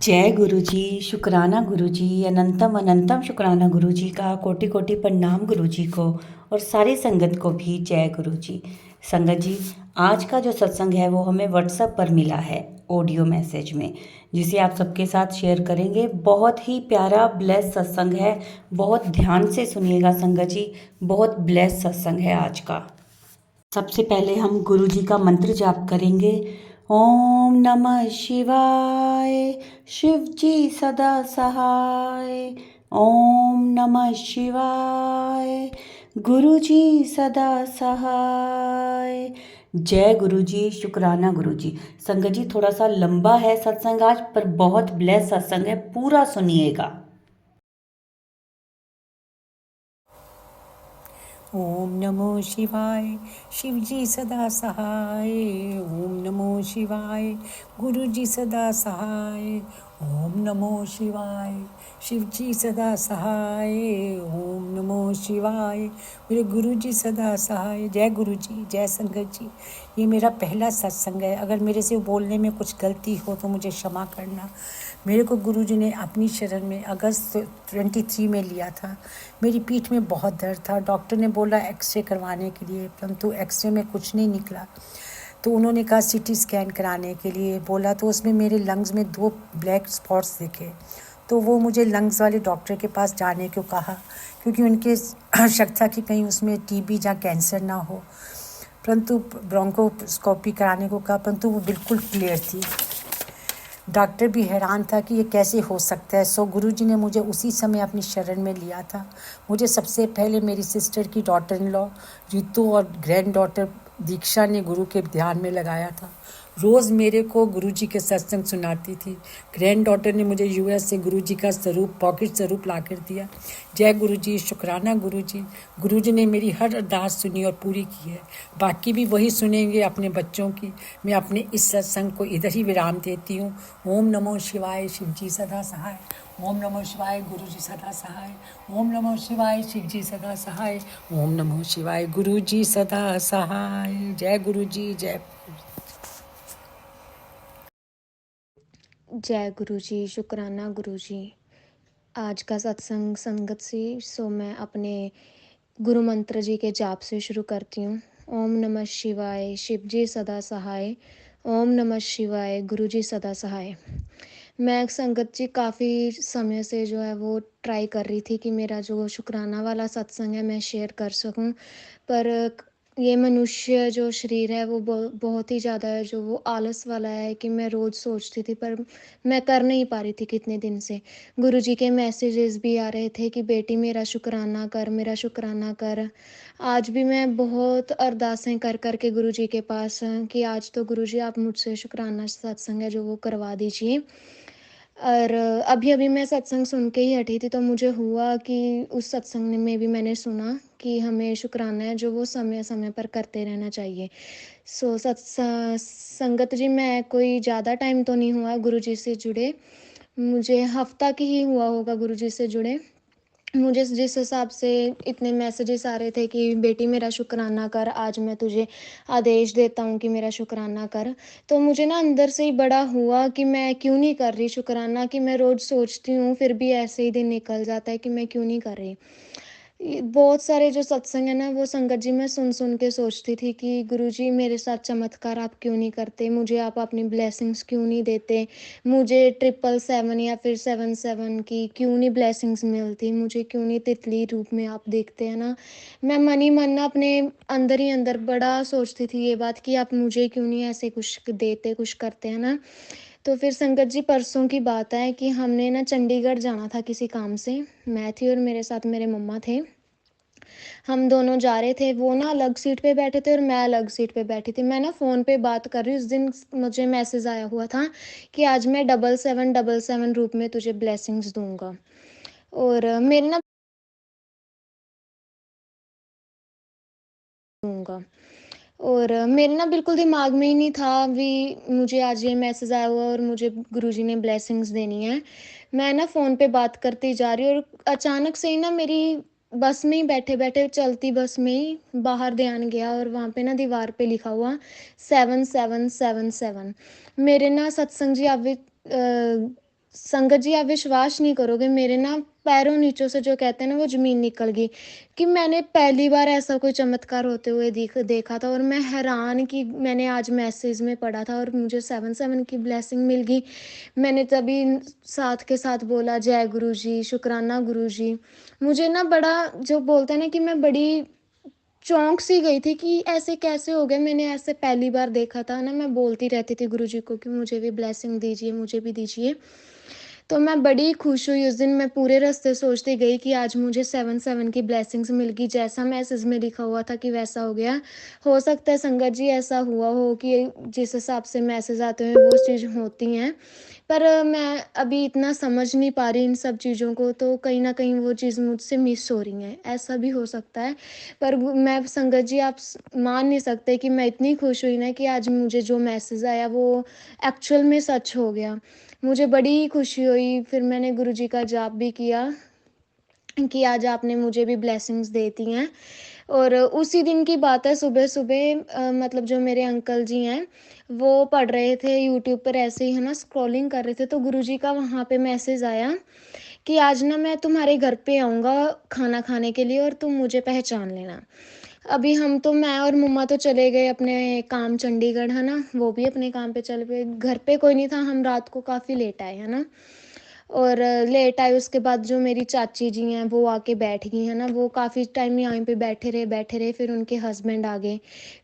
जय गुरु जी। शुक्राना गुरु जी। अनंतम अनंतम शुक्राना गुरु जी का। कोटि कोटि प्रणाम गुरु जी को और सारी संगत को भी जय गुरु जी। संगत जी, आज का जो सत्संग है वो हमें व्हाट्सएप पर मिला है ऑडियो मैसेज में, जिसे आप सबके साथ शेयर करेंगे। बहुत ही प्यारा ब्लेस सत्संग है। बहुत ध्यान से सुनिएगा संगत जी। बहुत ब्लेस सत्संग है आज का। सबसे पहले हम गुरु जी का मंत्र जाप करेंगे। ओम नमः शिवाय, शिव जी सदा सहाय। ओम नमः शिवाय, गुरु जी सदा सहाय। जय गुरु जी। शुक्राना गुरु जी। संगत जी, थोड़ा सा लंबा है सत्संग आज, पर बहुत ब्लेस सत्संग है, पूरा सुनिएगा। ओम नमो शिवाय, शिवजी सदा सहाय। ओम नमो शिवाय, गुरुजी सदा सहाय। ओम नमो शिवाय, शिवजी सदा सहाय। ओम नमो शिवाय, मेरे गुरुजी सदा सहाय। जय गुरुजी, जय संगत जी। ये मेरा पहला सत्संग है। अगर मेरे से बोलने में कुछ गलती हो तो मुझे क्षमा करना। मेरे को गुरुजी ने अपनी शरण में अगस्त 23 में लिया था। मेरी पीठ में बहुत दर्द था। डॉक्टर ने बोला एक्सरे करवाने के लिए, परंतु एक्सरे में कुछ नहीं निकला। तो उन्होंने कहा सीटी स्कैन कराने के लिए बोला, तो उसमें मेरे लंग्स में 2 ब्लैक स्पॉट्स दिखे। तो वो मुझे लंग्स वाले डॉक्टर के पास जाने को कहा, क्योंकि उनके शक था कि कहीं उसमें टीबी या कैंसर ना हो। परंतु ब्रोंकोस्कोपी कराने को कहा, परंतु वो बिल्कुल क्लियर थी। डॉक्टर भी हैरान था कि ये कैसे हो सकता है। सो गुरुजी ने मुझे उसी समय अपनी शरण में लिया था। मुझे सबसे पहले मेरी सिस्टर की डॉटर इन लॉ रितु और ग्रैंड डॉटर दीक्षा ने गुरु के ध्यान में लगाया था। रोज़ मेरे को गुरुजी के सत्संग सुनाती थी। ग्रैंड डॉटर ने मुझे यूएस से गुरुजी का स्वरूप, पॉकेट स्वरूप ला कर दिया। जय गुरुजी, शुक्राना गुरुजी। गुरुजी ने मेरी हर अरदास सुनी और पूरी की है। बाकी भी वही सुनेंगे अपने बच्चों की। मैं अपने इस सत्संग को इधर ही विराम देती हूँ। ओम नमो शिवाय, शिवजी सदा सहाय। ओम नमो शिवाय, गुरुजी सदा सहाय। ओम नमो शिवाय, शिवजी सदा सहाय। ओम नमो शिवाय, गुरुजी सदा सहाय। जय गुरुजी, जय। जय गुरु जी। शुक्राना गुरु जी। आज का सत्संग संगत से मैं अपने गुरु मंत्र जी के जाप से शुरू करती हूँ। ओम नमः शिवाय, शिव जी सदा सहाय। ओम नमः शिवाय, गुरु जी सदा सहाय। मैं संगत जी काफ़ी समय से जो है वो ट्राई कर रही थी कि मेरा जो शुक्राना वाला सत्संग है मैं शेयर कर सकूं, पर ये मनुष्य जो शरीर है वो बहुत ही ज़्यादा है जो वो आलस वाला है कि मैं रोज़ सोचती थी, पर मैं कर नहीं पा रही थी कितने दिन से। गुरुजी के मैसेजेस भी आ रहे थे कि बेटी मेरा शुक्राना कर, मेरा शुक्राना कर। आज भी मैं बहुत अरदासें कर कर के गुरुजी के पास कि आज तो गुरुजी आप मुझसे शुक्राना सत्संग है जो वो करवा दीजिए। और अभी-अभी मैं सत्संग सुन के ही हटी थी, तो मुझे हुआ कि उस सत्संग में भी मैंने सुना कि हमें शुक्राना है जो वो समय-समय पर करते रहना चाहिए। सो संगत जी, मैं कोई ज़्यादा टाइम तो नहीं हुआ गुरुजी से जुड़े, मुझे हफ़्ता की ही हुआ होगा गुरुजी से जुड़े। मुझे जिस हिसाब से इतने मैसेजेस आ रहे थे कि बेटी मेरा शुक्राना कर, आज मैं तुझे आदेश देता हूँ कि मेरा शुक्राना कर। तो मुझे ना अंदर से ही बड़ा हुआ कि मैं क्यों नहीं कर रही शुक्राना, कि मैं रोज़ सोचती हूँ फिर भी ऐसे ही दिन निकल जाता है कि मैं क्यों नहीं कर रही। बहुत सारे जो सत्संग है ना वो संगत जी मैं सुन सुन के सोचती थी कि गुरुजी मेरे साथ चमत्कार आप क्यों नहीं करते, मुझे आप अपनी ब्लेसिंग्स क्यों नहीं देते, मुझे 777 या फिर 77 की क्यों नहीं ब्लेसिंग्स मिलती, मुझे क्यों नहीं तितली रूप में आप देखते हैं ना। मैं मन ही मन ना अपने अंदर ही अंदर बड़ा सोचती थी ये बात कि आप मुझे क्यों नहीं ऐसे कुछ देते, कुछ करते हैं ना। तो फिर संगत जी परसों की बात है कि हमने ना चंडीगढ़ जाना था किसी काम से। मैं थी और मेरे साथ मेरे मम्मा थे। हम दोनों जा रहे थे, वो ना अलग सीट पे बैठे थे और मैं अलग सीट पे बैठी थी। मैं ना फ़ोन पे बात कर रही हूँ, उस दिन मुझे मैसेज आया हुआ था कि आज मैं 7777 रूप में तुझे ब्लेसिंग्स दूँगा। और मेरे ना दूँगा और मेरे ना बिल्कुल दिमाग में ही नहीं था अभी मुझे आज ये मैसेज आया हुआ है और मुझे गुरुजी ने ब्लेसिंग्स देनी है। मैं ना फ़ोन पे बात करती जा रही हूँ और अचानक से ही ना मेरी बस में ही बैठे-बैठे चलती बस में ही बाहर ध्यान गया और वहाँ पे ना दीवार पे लिखा हुआ 7777। मेरे ना सत्संग जी आप भी संगत जी, आप विश्वास नहीं करोगे, मेरे ना पैरों नीचों से जो कहते हैं ना वो ज़मीन निकल गई, कि मैंने पहली बार ऐसा कोई चमत्कार होते हुए देखा था। और मैं हैरान कि मैंने आज मैसेज में पढ़ा था और मुझे 7-7 की ब्लेसिंग मिल गई। मैंने तभी साथ के साथ बोला जय गुरु जी, शुक्राना गुरु जी। मुझे ना बड़ा जो बोलते हैं ना कि मैं बड़ी चौंक सी गई थी कि ऐसे कैसे हो गया? मैंने ऐसे पहली बार देखा था ना, मैं बोलती रहती थी गुरु जी को कि मुझे भी ब्लेसिंग दीजिए, मुझे भी दीजिए। तो मैं बड़ी खुश हुई उस दिन, मैं पूरे रास्ते सोचती गई कि आज मुझे 7-7 की ब्लेसिंग्स मिल गई, जैसा मैसेज में लिखा हुआ था कि वैसा हो गया। हो सकता है संगत जी ऐसा हुआ हो कि जिस हिसाब से मैसेज आते हैं वो चीज़ होती हैं। पर मैं अभी इतना समझ नहीं पा रही इन सब चीज़ों को, तो कहीं न कहीं वो चीज़ मुझसे मिस हो रही हैं, ऐसा भी हो सकता है। पर वो मैं संगत जी, आप मान नहीं सकते कि मैं इतनी खुश हुई ना कि आज मुझे जो मैसेज आया वो एक्चुअल में सच हो गया। मुझे बड़ी खुशी हुई, फिर मैंने गुरुजी का जाप भी किया कि आज आपने मुझे भी ब्लेसिंग्स दे दी हैं। और उसी दिन की बात है, सुबह-सुबह मतलब जो मेरे अंकल जी हैं, वो पढ़ रहे थे यूट्यूब पर, ऐसे ही है ना स्क्रॉलिंग कर रहे थे, तो गुरुजी का वहाँ पे मैसेज आया कि आज ना मैं तुम्हारे घर पे आऊँगा खाना खाने के लिए और तुम मुझे पहचान लेना। अभी हम तो मैं और मम्मा तो चले गए अपने काम चंडीगढ़, है ना? वो भी अपने काम पे चले गए, घर पे कोई नहीं था, हम रात को काफ़ी लेट आए, है ना? और लेट आए उसके बाद जो मेरी चाची जी हैं वो आके बैठ गई, है ना? वो काफ़ी टाइम यहीं पे बैठे रहे, फिर उनके हस्बैंड आ गए,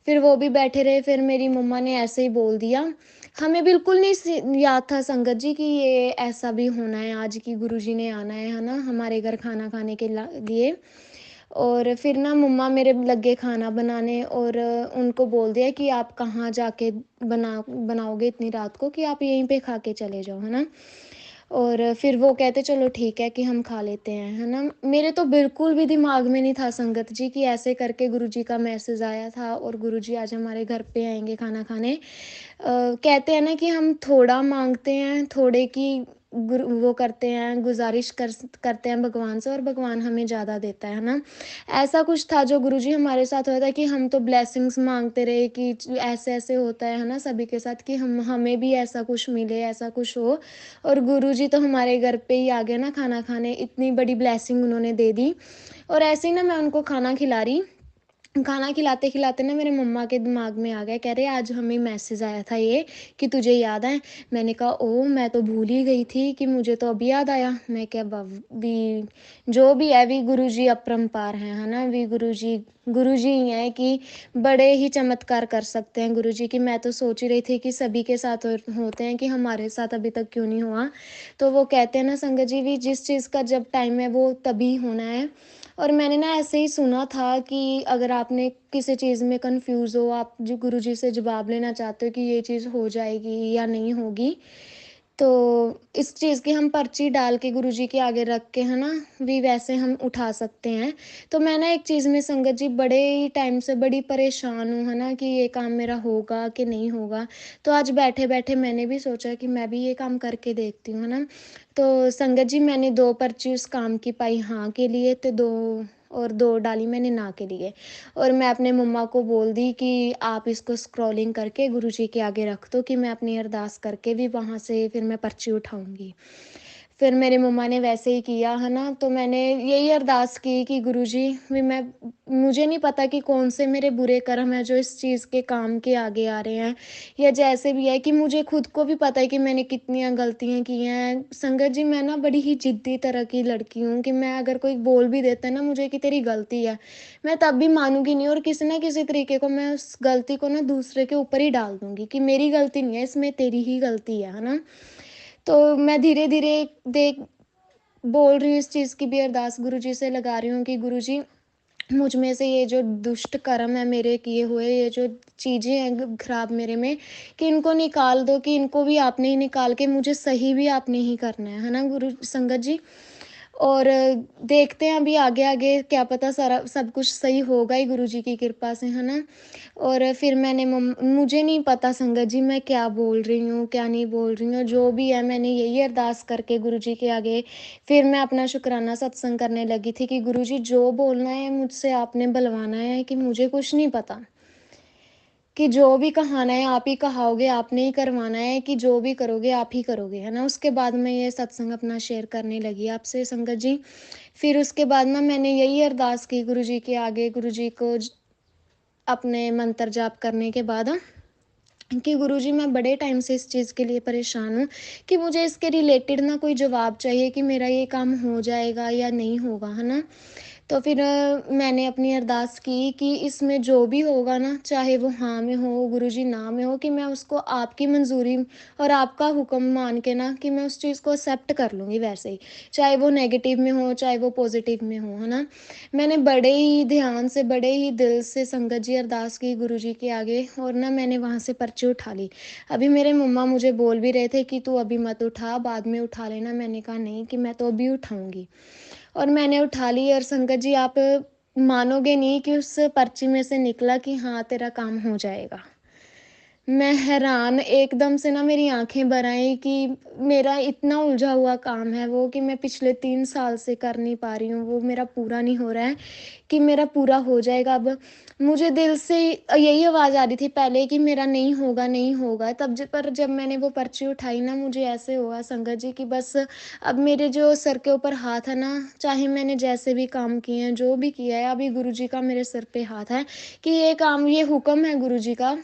फिर वो भी बैठे रहे, फिर मेरी मम्मा ने ऐसे ही बोल दिया। हमें बिल्कुल नहीं याद था संगत जी कि ये ऐसा भी होना है आज, कि गुरुजी ने आना है ना? हमारे घर खाना खाने के लिए। और फिर ना मम्मा मेरे लगे खाना बनाने, और उनको बोल दिया कि आप कहाँ जाके बनाओगे इतनी रात को, कि आप यहीं पे खा के चले जाओ, है ना? और फिर वो कहते चलो ठीक है कि हम खा लेते हैं, है ना? मेरे तो बिल्कुल भी दिमाग में नहीं था संगत जी कि ऐसे करके गुरुजी का मैसेज आया था और गुरुजी आज हमारे घर पे आएँगे खाना खाने। कहते हैं ना कि हम थोड़ा माँगते हैं, थोड़े की वो करते हैं, गुज़ारिश करते हैं भगवान से, और भगवान हमें ज़्यादा देता है ना? ऐसा कुछ था जो गुरुजी हमारे साथ हुआ था कि हम तो ब्लेसिंग्स माँगते रहे कि ऐसे-ऐसे होता है ना सभी के साथ, कि हमें भी ऐसा कुछ मिले, ऐसा कुछ हो। और गुरुजी तो हमारे घर पे ही आ गए ना खाना खाने, इतनी बड़ी ब्लेसिंग उन्होंने दे दी। और ऐसे ही ना मैं उनको खाना खिला रही, खाना खिलाते-खिलाते ना मेरे मम्मा के दिमाग में आ गया, कह रहे आज हमें मैसेज आया था ये कि तुझे याद है? मैंने कहा ओह! मैं तो भूल ही गई थी कि मुझे तो अभी याद आया। मैं क्या भी जो भी है, वी गुरुजी अपरंपार हैं, है ना? वी गुरुजी ही हैं कि बड़े ही चमत्कार कर सकते हैं गुरुजी, कि मैं तो सोच ही रही थी कि सभी के साथ होते हैं, कि हमारे साथ अभी तक क्यों नहीं हुआ। तो वो कहते हैं ना संगत जी, भी जिस चीज़ का जब टाइम है वो तभी होना है। और मैंने ना ऐसे ही सुना था कि अगर आपने किसी चीज़ में कन्फ्यूज़ हो, आप जो गुरुजी से जवाब लेना चाहते हो कि ये चीज़ हो जाएगी या नहीं होगी, तो इस चीज़ की हम पर्ची डाल के गुरुजी के आगे रख के, है ना, भी वैसे हम उठा सकते हैं। तो मैं ना एक चीज़ में संगत जी बड़े ही टाइम से बड़ी परेशान हूँ, है ना, कि ये काम मेरा होगा कि नहीं होगा। तो आज बैठे-बैठे मैंने भी सोचा कि मैं भी ये काम करके देखती हूँ, है ना। तो संगत जी मैंने 2 पर्ची उस काम की पाई हाँ के लिए, तो 2 और 2 डाली मैंने ना के लिए। और मैं अपने मम्मा को बोल दी कि आप इसको स्क्रॉलिंग करके गुरुजी के आगे रख दो, कि मैं अपनी अरदास करके भी वहाँ से फिर मैं पर्ची उठाऊँगी। फिर मेरी मम्मा ने वैसे ही किया, है ना? तो मैंने यही अरदास की कि गुरुजी, भी मैं मुझे नहीं पता कि कौन से मेरे बुरे कर्म हैं जो इस चीज़ के काम के आगे आ रहे हैं, या जैसे भी है, कि मुझे खुद को भी पता है कि मैंने कितनी गलतियाँ की हैं। संगत जी मैं ना बड़ी ही ज़िद्दी तरह की लड़की हूँ, कि मैं अगर कोई बोल भी देता है ना मुझे कि तेरी गलती है, मैं तब भी मानूँगी नहीं, और किसी न किसी तरीके को मैं उस गलती को ना दूसरे के ऊपर ही डाल दूँगी कि मेरी गलती नहीं है, इसमें तेरी ही गलती है ना? तो मैं धीरे-धीरे देख बोल रही हूँ, इस चीज़ की भी अरदास गुरुजी से लगा रही हूँ कि गुरुजी, मुझ में से ये जो दुष्ट कर्म है मेरे किए हुए, ये जो चीज़ें हैं खराब मेरे में, कि इनको निकाल दो, कि इनको भी आपने ही निकाल के मुझे सही भी आपने ही करना है ना गुरु संगत जी? और देखते हैं अभी आगे-आगे, क्या पता सारा सब कुछ सही होगा ही गुरुजी की कृपा से, है ना? और फिर मैंने मुझे नहीं पता संगत जी मैं क्या बोल रही हूँ, क्या नहीं बोल रही हूँ, जो भी है मैंने यही अरदास करके गुरुजी के आगे फिर मैं अपना शुक्राना सत्संग करने लगी थी कि गुरुजी जो बोलना है मुझसे आपने बुलवाना है, कि मुझे कुछ नहीं पता। कि जो भी कहाना है आप ही कहाओगे, आपने ही करवाना है, कि जो भी करोगे आप ही करोगे, है ना? उसके बाद मैं ये सत्संग अपना शेयर करने लगी आपसे संगत जी। फिर उसके बाद ना मैंने यही अरदास की गुरुजी के आगे, गुरुजी को अपने मंत्र जाप करने के बाद कि गुरुजी मैं बड़े टाइम से इस चीज़ के लिए परेशान हूँ कि मुझे इसके रिलेटेड ना कोई जवाब चाहिए कि मेरा ये काम हो जाएगा या नहीं होगा, है ना? तो फिर मैंने अपनी अरदास की कि इसमें जो भी होगा ना, चाहे वो हाँ में हो, गुरुजी ना में हो, कि मैं उसको आपकी मंज़ूरी और आपका हुक्म मान के ना कि मैं उस चीज़ को एक्सेप्ट कर लूँगी वैसे ही। चाहे वो नेगेटिव में हो, चाहे वो पॉज़िटिव में हो, है ना? मैंने बड़े ही ध्यान से, बड़े ही दिल से संगत जी अरदास की गुरुजी के आगे, और ना मैंने वहाँ से पर्ची उठा ली। अभी मेरे मम्मा मुझे बोल भी रहे थे कि तू अभी मत उठा, बाद में उठा लेना। मैंने कहा नहीं, कि मैं तो अभी उठाऊँगी। और मैंने उठा ली, और संगत जी आप मानोगे नहीं कि उस पर्ची में से निकला कि हाँ, तेरा काम हो जाएगा। मैं हैरान, एकदम से ना मेरी आँखें भर आईं कि मेरा इतना उलझा हुआ काम है वो, कि मैं पिछले 3 साल से कर नहीं पा रही हूँ, वो मेरा पूरा नहीं हो रहा है, कि मेरा पूरा हो जाएगा अब। मुझे दिल से यही आवाज़ आ रही थी पहले कि मेरा नहीं होगा, नहीं होगा। तब पर जब मैंने वो पर्ची उठाई ना, मुझे ऐसे हुआ संगत जी कि बस अब मेरे जो सर के ऊपर हाथ है ना, चाहे मैंने जैसे भी काम किए हैं, जो भी किया है, अभी गुरुजी का मेरे सर पे हाथ है कि ये काम, ये हुक्म है गुरुजी का,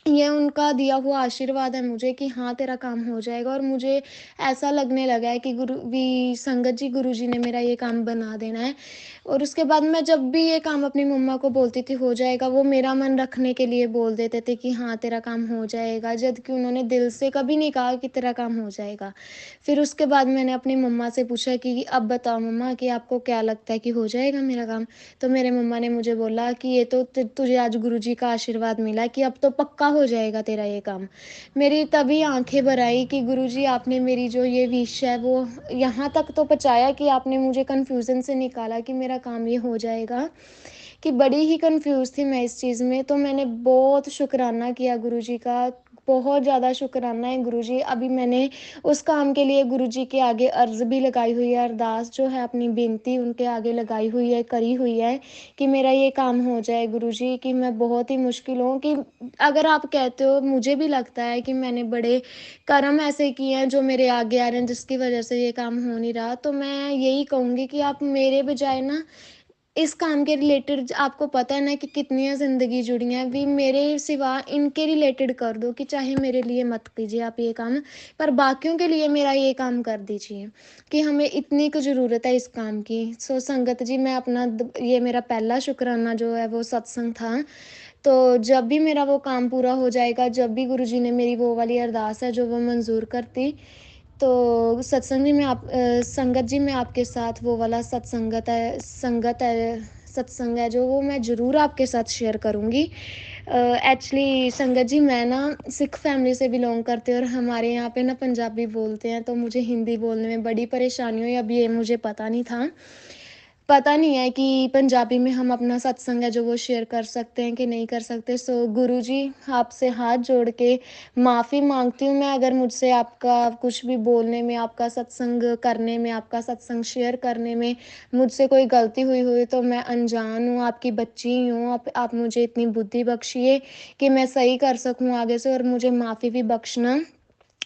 ये उनका दिया हुआ आशीर्वाद है मुझे कि हाँ, तेरा काम हो जाएगा। और मुझे ऐसा लगने लगा है कि संगत जी, गुरुजी ने मेरा ये काम बना देना है। और उसके बाद मैं जब भी ये काम अपनी मम्मा को बोलती थी हो जाएगा, वो मेरा मन रखने के लिए बोल देते थे कि हाँ, तेरा काम हो जाएगा, जब कि उन्होंने दिल से कभी नहीं कहा कि तेरा काम हो जाएगा। फिर उसके बाद मैंने अपनी मम्मा से पूछा कि अब बताओ मम्मा, कि आपको क्या लगता है कि हो जाएगा मेरा काम? तो मेरे मम्मा ने मुझे बोला कि ये तो तुझे आज गुरुजी का आशीर्वाद मिला कि अब तो पक्का हो जाएगा तेरा ये काम। मेरी तभी आंखें भर आई कि गुरुजी, आपने मेरी जो ये विश है वो यहाँ तक तो पहुँचाया कि आपने मुझे कन्फ्यूज़न से निकाला कि मेरा काम ये हो जाएगा, कि बड़ी ही कन्फ्यूज़ थी मैं इस चीज़ में। तो मैंने बहुत शुक्राना किया गुरुजी का, बहुत ज़्यादा शुक्राना है गुरुजी। अभी मैंने उस काम के लिए गुरुजी के आगे अर्ज़ भी लगाई हुई है, अरदास जो है अपनी विनती उनके आगे लगाई हुई है, करी हुई है कि मेरा ये काम हो जाए गुरुजी। कि मैं बहुत ही मुश्किल हूँ, कि अगर आप कहते हो, मुझे भी लगता है कि मैंने बड़े कर्म ऐसे किए हैं जो मेरे आगे आ रहे हैं, जिसकी वज़ह से ये काम हो नहीं रहा। तो मैं यही कहूँगी कि आप मेरे बजाय ना इस काम के रिलेटेड, आपको पता है ना कि कितनी ज़िंदगी जुड़ी हैं, अभी मेरे सिवा इनके रिलेटेड कर दो, कि चाहे मेरे लिए मत कीजिए आप ये काम, पर बाकियों के लिए मेरा ये काम कर दीजिए, कि हमें इतनी की ज़रूरत है इस काम की। सो संगत जी, मैं अपना ये मेरा पहला शुक्राना जो है वो सत्संग था। तो जब भी मेरा वो काम पूरा हो जाएगा, जब भी गुरुजी ने मेरी वो वाली अरदास है जो वो मंज़ूर करती, तो संगत जी, मैं आपके साथ वो वाला सत्संग है जो, वो मैं ज़रूर आपके साथ शेयर करूँगी। एक्चुअली संगत जी, मैं ना सिख फैमिली से बिलॉन्ग करती हूँ, और हमारे यहाँ पे ना पंजाबी बोलते हैं, तो मुझे हिंदी बोलने में बड़ी परेशानी हुई। अब ये मुझे पता नहीं है कि पंजाबी में हम अपना सत्संग है जो वो शेयर कर सकते हैं कि नहीं कर सकते। सो गुरुजी, आपसे हाथ जोड़ के माफ़ी माँगती हूँ मैं, अगर मुझसे आपका कुछ भी बोलने में, आपका सत्संग करने में, आपका सत्संग शेयर करने में मुझसे कोई गलती हुई तो मैं अनजान हूँ, आपकी बच्ची ही हूँ। आप मुझे इतनी बुद्धि बख्शिए कि मैं सही कर सकूँ आगे से, और मुझे माफ़ी भी बख्शना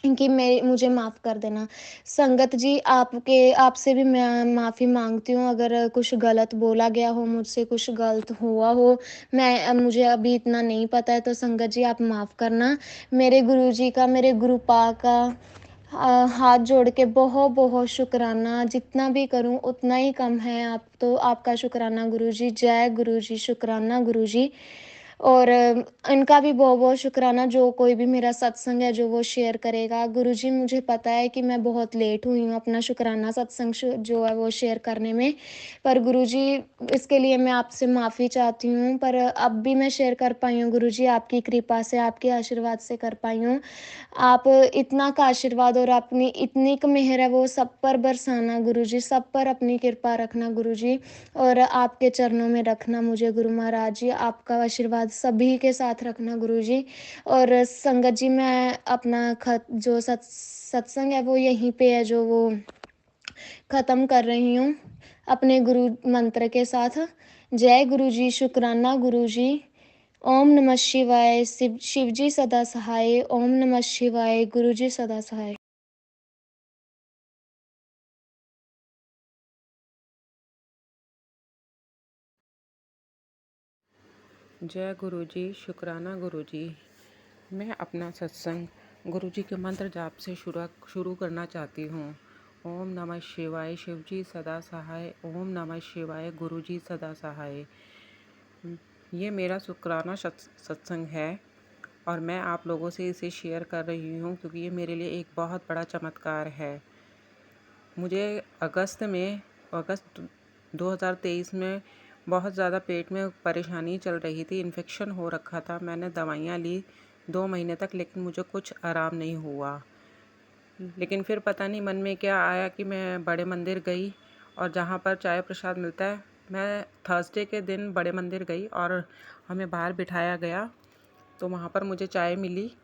कि मैं मुझे माफ़ कर देना। संगत जी, आपसे भी मैं माफ़ी माँगती हूँ, अगर कुछ गलत बोला गया हो, मुझसे कुछ गलत हुआ हो, मुझे अभी इतना नहीं पता है, तो संगत जी आप माफ़ करना। मेरे गुरुजी का, मेरे गुरुपा का हाथ जोड़ के बहुत-बहुत शुकराना, जितना भी करूँ उतना ही कम है। आप तो, आपका शुकराना गुरुजी, जय गुरुजी, शुकराना गुरुजी। और इनका भी बहुत-बहुत शुकराना, जो कोई भी मेरा सत्संग है जो वो शेयर करेगा। गुरुजी, मुझे पता है कि मैं बहुत लेट हुई हूँ अपना शुकराना सत्संग जो है वो शेयर करने में। पर गुरुजी, इसके लिए मैं आपसे माफ़ी चाहती हूँ, पर अब भी मैं शेयर कर पाई हूँ गुरुजी, आपकी कृपा से, आपके आशीर्वाद से कर पाई हूँ। आप इतना का आशीर्वाद और अपनी इतनी क मेहर है वो सब पर बरसाना गुरुजी, सब पर अपनी कृपा रखना गुरुजी, और आपके चरणों में रखना मुझे गुरु महाराज जी, आपका आशीर्वाद सभी के साथ रखना गुरुजी। और संगत जी, मैं अपना जो सत्संग है वो यहीं पे है जो वो ख़त्म कर रही हूँ, अपने गुरु मंत्र के साथ। जय गुरुजी, शुकराना गुरुजी, ओम नमः शिवाय। शिवजी सदा सहाय। ओम नमः शिवाय। गुरुजी सदा सहाय। जय गुरु जी। शुक्राना गुरु जी। मैं अपना सत्संग गुरु जी के मंत्र जाप से शुरू करना चाहती हूँ। ओम नमः शिवाय। शिवजी सदा सहाय। ओम नमः शिवाय। गुरु जी सदा सहाय। ये मेरा शुक्राना सत्संग है और मैं आप लोगों से इसे शेयर कर रही हूँ क्योंकि ये मेरे लिए एक बहुत बड़ा चमत्कार है। मुझे अगस्त 2023 में बहुत ज़्यादा पेट में परेशानी चल रही थी, इन्फेक्शन हो रखा था। मैंने दवाइयाँ ली 2 महीने तक, लेकिन मुझे कुछ आराम नहीं हुआ। लेकिन फिर पता नहीं मन में क्या आया कि मैं बड़े मंदिर गई और जहाँ पर चाय प्रसाद मिलता है, मैं थर्सडे के दिन बड़े मंदिर गई और हमें बाहर बिठाया गया। तो वहाँ पर मुझे चाय मिली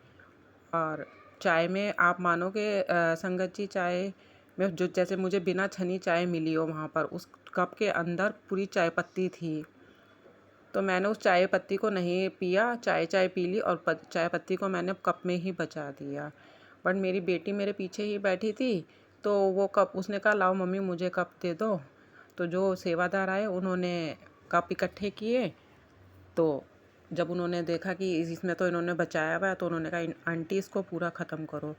और चाय में आप मानोगे संगत जी, चाय में जो जैसे मुझे बिना छनी चाय मिली हो, वहाँ पर उस कप के अंदर पूरी चाय पत्ती थी। तो मैंने उस चाय पत्ती को नहीं पिया, चाय पी ली और चाय पत्ती को मैंने कप में ही बचा दिया। बट मेरी बेटी मेरे पीछे ही बैठी थी, तो वो कप उसने कहा लाओ मम्मी मुझे कप दे दो। तो जो सेवादार आए उन्होंने कप इकट्ठे किए। तो जब उन्होंने देखा कि इसमें तो इन्होंने बचाया हुआ है, तो उन्होंने कहा आंटी इसको पूरा ख़त्म करो।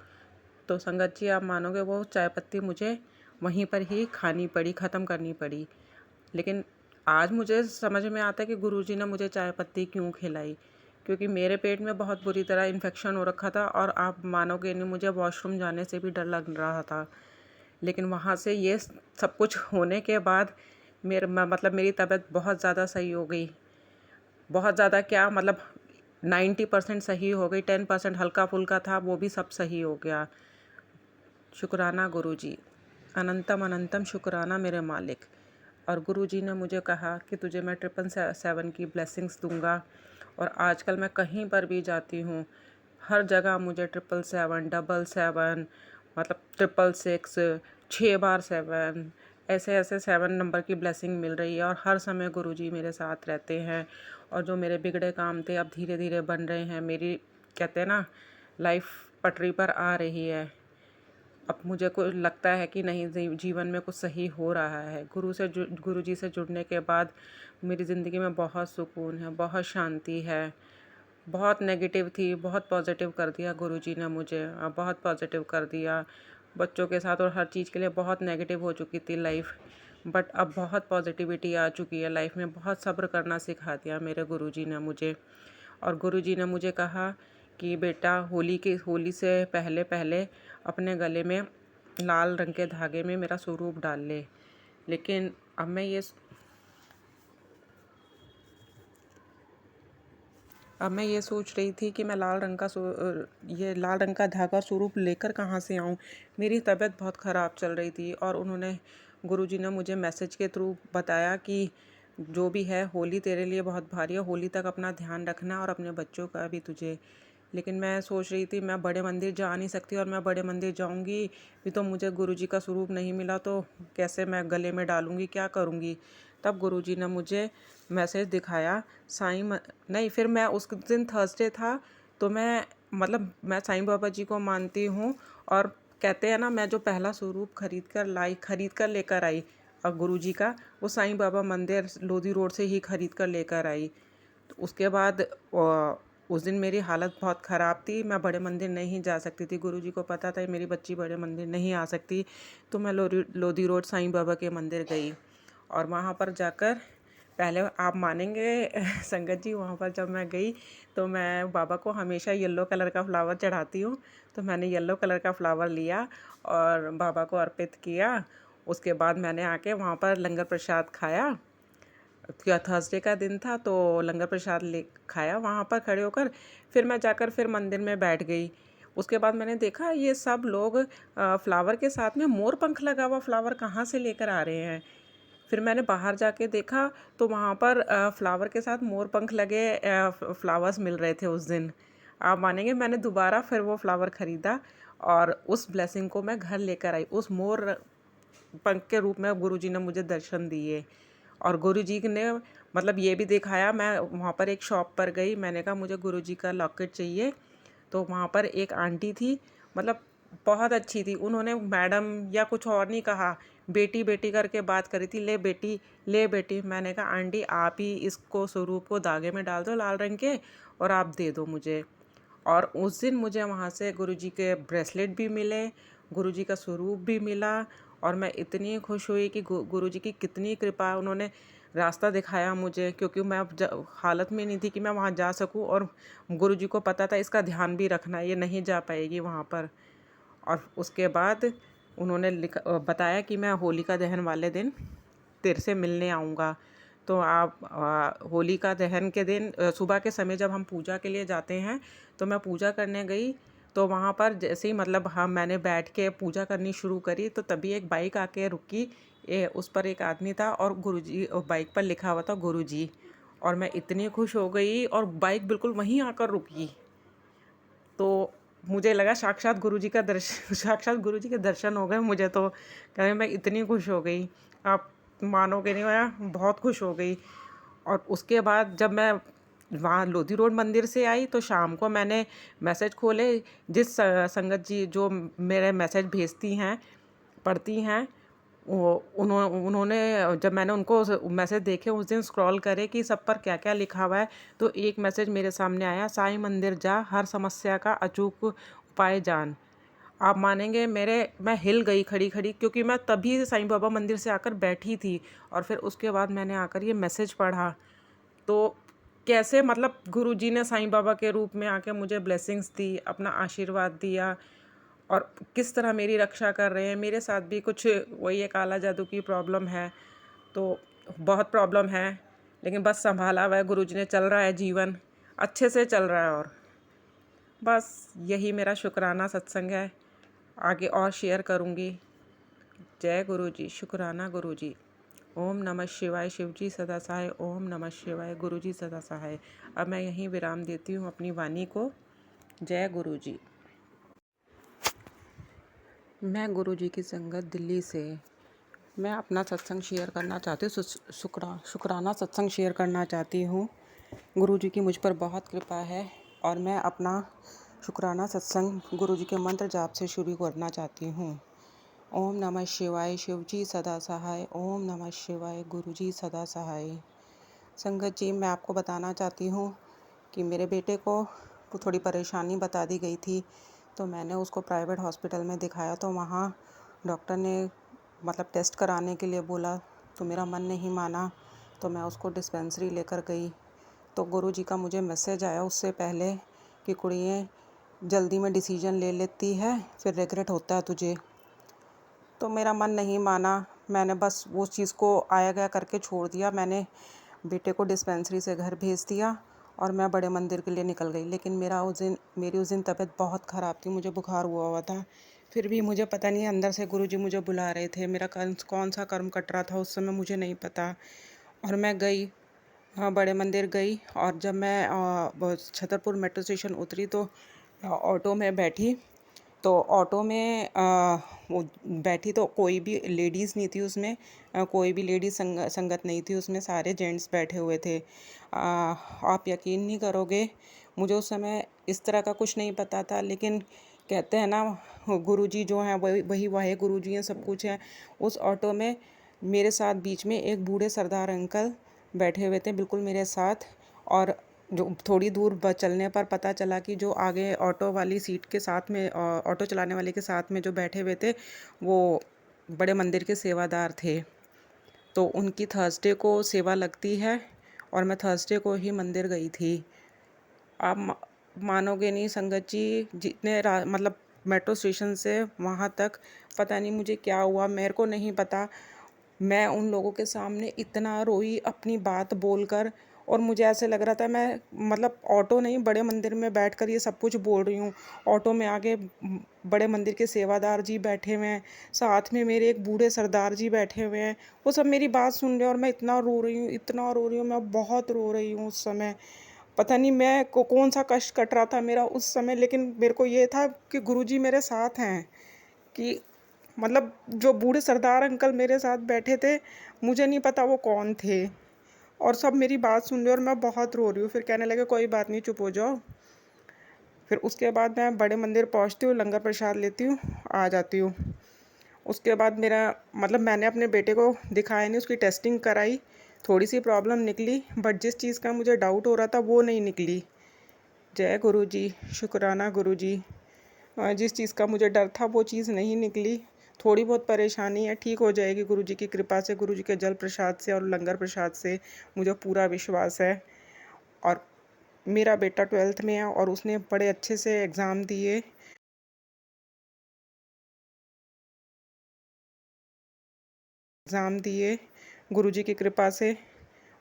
तो संगत जी आप मानोगे वो चाय पत्ती मुझे वहीं पर ही खानी पड़ी, ख़त्म करनी पड़ी। लेकिन आज मुझे समझ में आता है कि गुरुजी ने मुझे चाय पत्ती क्यों खिलाई, क्योंकि मेरे पेट में बहुत बुरी तरह इन्फेक्शन हो रखा था और आप मानोगे नहीं, मुझे वॉशरूम जाने से भी डर लग रहा था। लेकिन वहाँ से ये सब कुछ होने के बाद मेरी तबीयत बहुत ज़्यादा सही हो गई। बहुत ज़्यादा क्या, मतलब 90% सही हो गई। 10% हल्का फुल्का था, वो भी सब सही हो गया। शुक्राना गुरुजी, अनंतम अनंतम शुक्राना मेरे मालिक। और गुरुजी ने मुझे कहा कि तुझे मैं 777 की ब्लेसिंग्स दूंगा। और आजकल मैं कहीं पर भी जाती हूँ, हर जगह मुझे 777, 777, मतलब 666, 6 बार 7, ऐसे ऐसे 7 नंबर की ब्लेसिंग मिल रही है। और हर समय गुरुजी मेरे साथ रहते हैं और जो मेरे बिगड़े काम थे अब धीरे धीरे बन रहे हैं। मेरी कहते हैं ना, लाइफ पटरी पर आ रही है। अब मुझे को लगता है कि नहीं, जीवन में कुछ सही हो रहा है। गुरु जी से जुड़ने के बाद मेरी ज़िंदगी में बहुत सुकून है, बहुत शांति है। बहुत नेगेटिव थी, बहुत पॉजिटिव कर दिया गुरु जी ने मुझे, बहुत पॉजिटिव कर दिया। बच्चों के साथ और हर चीज़ के लिए बहुत नेगेटिव हो चुकी थी लाइफ, बट अब बहुत पॉजिटिविटी आ चुकी है लाइफ में। बहुत सब्र करना सिखा दिया मेरे गुरु जी ने मुझे। और गुरु जी ने मुझे कहा कि बेटा होली से पहले पहले अपने गले में लाल रंग के धागे में मेरा स्वरूप डाल ले। लेकिन अब मैं ये सोच रही थी कि मैं ये लाल रंग का धागा स्वरूप लेकर कहाँ से आऊँ। मेरी तबीयत बहुत ख़राब चल रही थी और गुरुजी ने मुझे मैसेज के थ्रू बताया कि जो भी है, होली तेरे लिए बहुत भारी है, होली तक अपना ध्यान रखना और अपने बच्चों का भी तुझे। लेकिन मैं सोच रही थी मैं बड़े मंदिर जा नहीं सकती, और मैं बड़े मंदिर जाऊंगी भी तो मुझे गुरुजी का स्वरूप नहीं मिला तो कैसे मैं गले में डालूंगी, क्या करूंगी। तब गुरुजी ने मुझे मैसेज दिखाया नहीं, फिर मैं उस दिन थर्सडे था, तो मैं साईं बाबा जी को मानती हूँ। और कहते हैं ना, मैं जो पहला स्वरूप खरीद कर लेकर आई और गुरुजी का, वो साईं बाबा मंदिर लोधी रोड से ही खरीद कर लेकर आई। तो उसके बाद उस दिन मेरी हालत बहुत ख़राब थी, मैं बड़े मंदिर नहीं जा सकती थी। गुरुजी को पता था मेरी बच्ची बड़े मंदिर नहीं आ सकती, तो मैं लोधी रोड साईं बाबा के मंदिर गई। और वहाँ पर जाकर पहले आप मानेंगे संगत जी, वहाँ पर जब मैं गई तो मैं बाबा को हमेशा येलो कलर का फ्लावर चढ़ाती हूँ, तो मैंने येलो कलर का फ्लावर लिया और बाबा को अर्पित किया। उसके बाद मैंने आके वहाँ पर लंगर प्रसाद खाया। क्या थर्सडे का दिन था, तो लंगर प्रसाद ले खाया वहाँ पर खड़े होकर। फिर मैं जाकर फिर मंदिर में बैठ गई। उसके बाद मैंने देखा ये सब लोग फ्लावर के साथ में मोर पंख लगा हुआ फ्लावर कहाँ से लेकर आ रहे हैं। फिर मैंने बाहर जाके देखा तो वहाँ पर फ्लावर के साथ मोर पंख लगे फ्लावर्स मिल रहे थे उस दिन। आप मानेंगे, मैंने दोबारा फिर वो फ्लावर ख़रीदा और उस ब्लेसिंग को मैं घर लेकर आई। उस मोर पंख के रूप में गुरुजी ने मुझे दर्शन दिए और गुरुजी ने मतलब ये भी दिखाया। मैं वहाँ पर एक शॉप पर गई, मैंने कहा मुझे गुरुजी का लॉकेट चाहिए। तो वहाँ पर एक आंटी थी, मतलब बहुत अच्छी थी। उन्होंने मैडम या कुछ और नहीं कहा, बेटी बेटी करके बात करी थी, ले बेटी ले बेटी। मैंने कहा आंटी आप ही इसको स्वरूप को धागे में डाल दो लाल रंग के और आप दे दो मुझे। और उस दिन मुझे वहाँ से गुरुजी के ब्रेसलेट भी मिले, गुरुजी का स्वरूप भी मिला। और मैं इतनी खुश हुई कि गुरुजी की कितनी कृपा। उन्होंने रास्ता दिखाया मुझे, क्योंकि मैं अब हालत में नहीं थी कि मैं वहाँ जा सकूँ। और गुरुजी को पता था इसका ध्यान भी रखना है, ये नहीं जा पाएगी वहाँ पर। और उसके बाद उन्होंने बताया कि मैं होलिका दहन वाले दिन तेरे से मिलने आऊँगा। तो आप होलिका दहन के दिन सुबह के समय जब हम पूजा के लिए जाते हैं, तो मैं पूजा करने गई। तो वहाँ पर जैसे ही मतलब मैंने बैठ के पूजा करनी शुरू करी, तो तभी एक बाइक आके रुकी। उस पर एक आदमी था और गुरुजी बाइक पर लिखा हुआ था गुरुजी। और मैं इतनी खुश हो गई और बाइक बिल्कुल वहीं आकर रुकी। तो मुझे लगा साक्षात गुरुजी का दर्शन साक्षात गुरुजी के दर्शन हो गए मुझे। तो कहीं मैं इतनी खुश हो गई, आप मानोगे नहीं, मैं बहुत खुश हो गई। और उसके बाद जब मैं वहाँ लोधी रोड मंदिर से आई, तो शाम को मैंने मैसेज खोले। जिस संगत जी जो मेरे मैसेज भेजती हैं, पढ़ती हैं, उन्होंने जब मैंने उनको मैसेज देखे उस दिन स्क्रॉल करे कि सब पर क्या क्या लिखा हुआ है, तो एक मैसेज मेरे सामने आया, साईं मंदिर जा, हर समस्या का अचूक उपाय जान। आप मानेंगे मैं हिल गई खड़ी खड़ी, क्योंकि मैं तभी साईं बाबा मंदिर से आकर बैठी थी। और फिर उसके बाद मैंने आकर ये मैसेज पढ़ा। तो कैसे मतलब गुरुजी ने साईं बाबा के रूप में आके मुझे ब्लेसिंग्स दी, अपना आशीर्वाद दिया, और किस तरह मेरी रक्षा कर रहे हैं। मेरे साथ भी कुछ वही एक काला जादू की प्रॉब्लम है, तो बहुत प्रॉब्लम है, लेकिन बस संभाला हुआ है गुरुजी ने, चल रहा है जीवन अच्छे से चल रहा है। और बस यही मेरा शुक्राना सत्संग है, आगे और शेयर करूँगी। जय गुरुजी, शुक्राना गुरुजी। ओम नमः शिवाय, शिवजी सदा सहाय। ओम नमः शिवाय, गुरुजी सदा सहाय। अब मैं यहीं विराम देती हूँ अपनी वाणी को। जय गुरुजी। मैं गुरुजी की संगत दिल्ली से, मैं अपना सत्संग शेयर करना चाहती हूँ, शुक्राना सत्संग शेयर करना चाहती हूँ। गुरुजी की मुझ पर बहुत कृपा है और मैं अपना शुक्राना सत्संग गुरुजी के मंत्र जाप से शुरू करना चाहती हूँ। ओम नमः शिवाय, शिवजी सदा सहाय। ओम नमः शिवाय, गुरुजी सदा सहाय। संगत जी, मैं आपको बताना चाहती हूँ कि मेरे बेटे को थोड़ी परेशानी बता दी गई थी, तो मैंने उसको प्राइवेट हॉस्पिटल में दिखाया। तो वहाँ डॉक्टर ने मतलब टेस्ट कराने के लिए बोला, तो मेरा मन नहीं माना, तो मैं उसको डिस्पेंसरी लेकर गई। तो गुरुजी का मुझे मैसेज आया उससे पहले कि कुड़िए जल्दी में डिसीजन ले लेती है, फिर रिग्रेट होता है तुझे। तो मेरा मन नहीं माना, मैंने बस वो चीज़ को आया गया करके छोड़ दिया। मैंने बेटे को डिस्पेंसरी से घर भेज दिया और मैं बड़े मंदिर के लिए निकल गई। लेकिन मेरी उस दिन तबीयत बहुत ख़राब थी, मुझे बुखार हुआ था। फिर भी मुझे पता नहीं, अंदर से गुरुजी मुझे बुला रहे थे। मेरा कौन सा कर्म कट रहा था उस समय मुझे नहीं पता। और मैं गई, हाँ, बड़े मंदिर गई। और जब मैं छतरपुर मेट्रो स्टेशन उतरी, तो ऑटो में बैठी। तो ऑटो में वो बैठी, तो कोई भी लेडीज़ नहीं थी उसमें, कोई भी लेडीज़ संगत नहीं थी उसमें, सारे जेंट्स बैठे हुए थे। आप यकीन नहीं करोगे, मुझे उस समय इस तरह का कुछ नहीं पता था, लेकिन कहते हैं ना गुरुजी जो हैं वही वाहे गुरुजी हैं, सब कुछ है। उस ऑटो में मेरे साथ बीच में एक बूढ़े सरदार अंकल बैठे हुए थे, बिल्कुल मेरे साथ। और जो थोड़ी दूर चलने पर पता चला कि जो आगे ऑटो वाली सीट के साथ में ऑटो चलाने वाले के साथ में जो बैठे हुए थे, वो बड़े मंदिर के सेवादार थे। तो उनकी थर्सडे को सेवा लगती है और मैं थर्सडे को ही मंदिर गई थी। आप मानोगे नहीं संगत जी, मतलब मेट्रो स्टेशन से वहाँ तक पता नहीं मुझे क्या हुआ, मेरे को नहीं पता। मैं उन लोगों के सामने इतना रोई अपनी बात बोलकर, और मुझे ऐसे लग रहा था मैं मतलब ऑटो नहीं, बड़े मंदिर में बैठकर ये सब कुछ बोल रही हूँ। ऑटो में आगे बड़े मंदिर के सेवादार जी बैठे हुए हैं, साथ में मेरे एक बूढ़े सरदार जी बैठे हुए हैं, वो सब मेरी बात सुन रहे हैं। और मैं इतना रो रही हूँ, इतना रो रही हूँ, मैं बहुत रो रही हूँ उस समय। पता नहीं मैं कौन सा कष्ट कट रहा था मेरा उस समय, लेकिन मेरे को ये था कि गुरुजी मेरे साथ हैं। कि मतलब जो बूढ़े सरदार अंकल मेरे साथ बैठे थे, मुझे नहीं पता वो कौन थे, और सब मेरी बात सुन रहे और मैं बहुत रो रही हूँ। फिर कहने लगे कोई बात नहीं, चुप हो जाओ। फिर उसके बाद मैं बड़े मंदिर पहुँचती हूँ, लंगर प्रसाद लेती हूँ, आ जाती हूँ। उसके बाद मेरा मतलब मैंने अपने बेटे को दिखाया नहीं, उसकी टेस्टिंग कराई, थोड़ी सी प्रॉब्लम निकली, बट जिस चीज़ का मुझे डाउट हो रहा था वो नहीं निकली। जय गुरु जी, शुक्राना गुरु जी। जिस चीज़ का मुझे डर था वो चीज़ नहीं निकली। थोड़ी बहुत परेशानी है, ठीक हो जाएगी गुरु जी की कृपा से, गुरु जी के जल प्रसाद से और लंगर प्रसाद से, मुझे पूरा विश्वास है। और मेरा बेटा 12th में है और उसने बड़े अच्छे से एग्ज़ाम दिए। गुरु जी की कृपा से।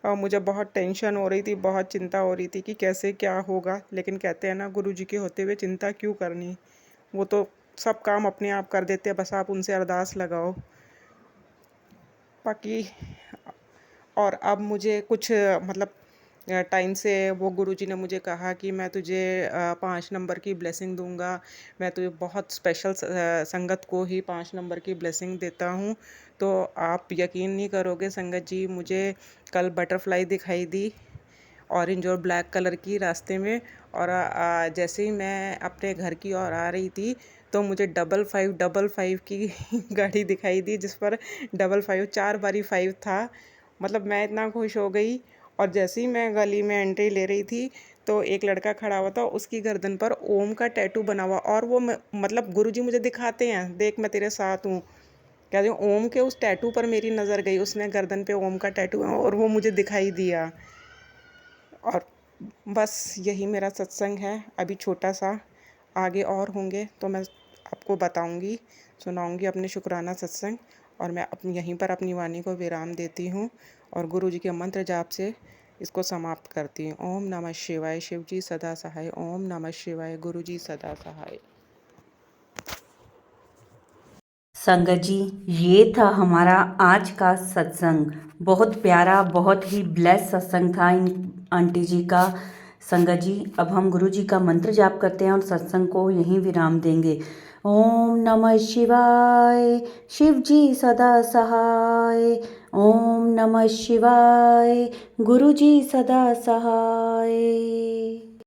और मुझे बहुत टेंशन हो रही थी, बहुत चिंता हो रही थी कि कैसे क्या होगा, लेकिन कहते हैं ना गुरु जी के होते हुए चिंता क्यों करनी, वो तो सब काम अपने आप कर देते हैं, बस आप उनसे अरदास लगाओ। बाकी और अब मुझे कुछ मतलब टाइम से वो गुरुजी ने मुझे कहा कि मैं तुझे 5 नंबर की ब्लेसिंग दूंगा, मैं तुझे बहुत स्पेशल संगत को ही 5 नंबर की ब्लेसिंग देता हूँ। तो आप यकीन नहीं करोगे संगत जी, मुझे कल बटरफ्लाई दिखाई दी, ऑरेंज और ब्लैक कलर की रास्ते में। और जैसे ही मैं अपने घर की ओर आ रही थी तो मुझे 5555 की गाड़ी दिखाई दी, जिस पर 55 4 बारी 5 था। मतलब मैं इतना खुश हो गई। और जैसे ही मैं गली में एंट्री ले रही थी तो एक लड़का खड़ा हुआ था, उसकी गर्दन पर ओम का टैटू बना हुआ, और वो मतलब गुरुजी मुझे दिखाते हैं, देख मैं तेरे साथ हूँ, कहते हैं ओम के उस टैटू पर मेरी नज़र गई, उसमें गर्दन पे ओम का टैटू है और वो मुझे दिखाई दिया। और बस यही मेरा सत्संग है, अभी छोटा सा, आगे और होंगे तो मैं आपको बताऊंगी, सुनाऊंगी अपने शुक्राना सत्संग। और मैं अपनी यहीं पर अपनी वाणी को विराम देती हूँ और गुरु जी के मंत्र जाप से इसको समाप्त करती हूँ। ओम नमः शिवाय, शिव जी सदा सहाय। ओम नमः शिवाय, गुरु जी सदा सहाय। संगत जी, ये था हमारा आज का सत्संग। बहुत प्यारा, बहुत ही ब्लेस सत्संग था इन आंटी जी का। संगत जी, अब हम गुरु जी का मंत्र जाप करते हैं और सत्संग को यहीं विराम देंगे। ओम नमः शिवाय, शिव जी सदा सहाय। ओम नमः शिवाय, गुरु जी सदा सहाय।